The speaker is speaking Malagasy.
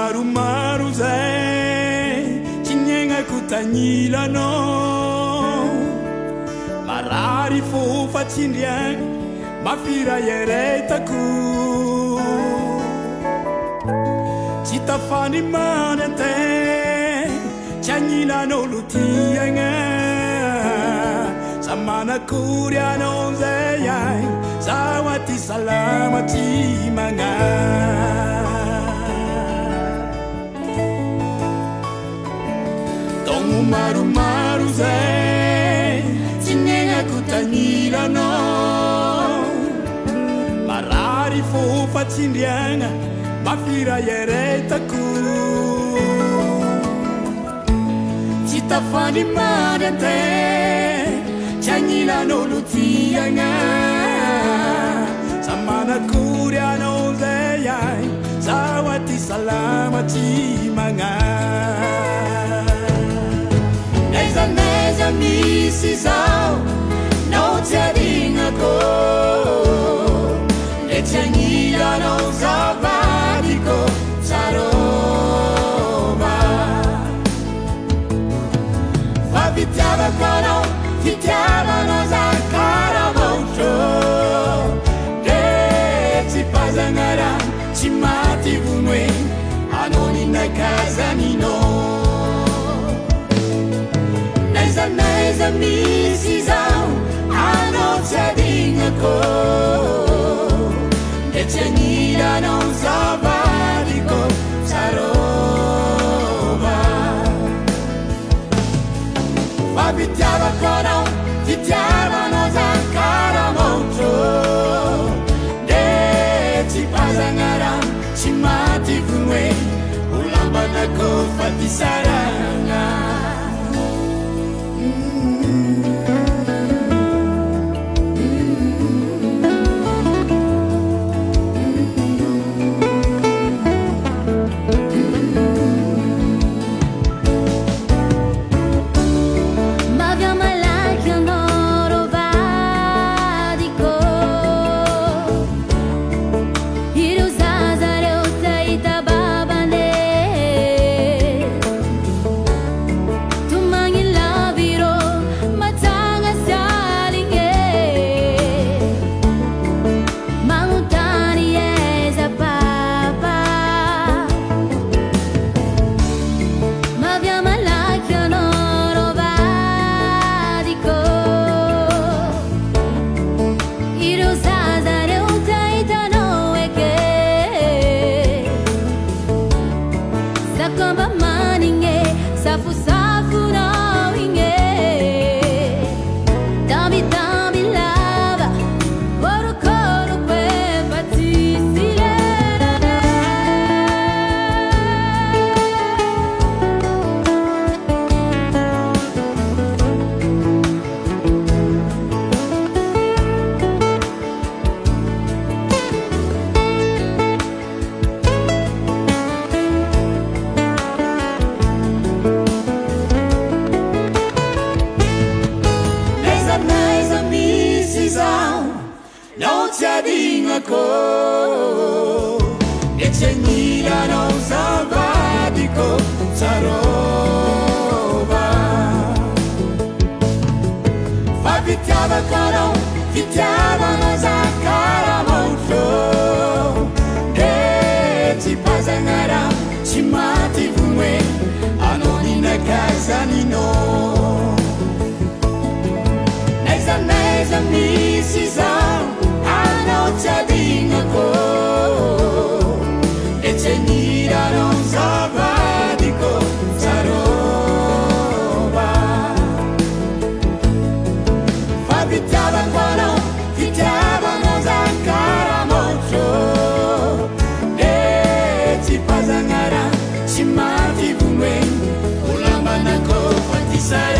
maromaro zay tsy niaignako tagnilanao marary fô fatsindriagna mafiray eretako tsy tafany many antegna tsy agnilan'olo tiagna sa manakory anao zay ay zaho aty salama tsy magnano togno maromaro zay tsy niaignako tagnilanao marary fô fatsindriagna mafiray eretako tsy tafany many antegna tsy agnilan'olo tiagna sa manakory anao zay ay zaho aty salama tsy magnano naiza misy zao nao tsy adignako le tsy agnilanao zavadiko tsarova fa fitiavako anao fitiavanao za karavaotro de tsy pazagna raha tsy maty vonoe anao ninakazaninao naiza misy zao anao tsy adignako de tsy agnilanao zavadiko tsarova fa fitiavako anao fitiavanao za karavaotro de tsy pazagna raha tsy maty vonoe olambanako fa ty saragna e tsy agnilanao zavadiko tsarova fa fitiavako anao fitiavanao za karavaotro de tsy pazagna raha tsy maty vonoe anao ninakazaninao naiza misy zao anao tsy adignako e tsy agnilanao zavadiko tsarova fa fitiavako anao fitiavanao za karavaotro de tsy pazagna raha tsy maty vonoe olambanako fa ty sara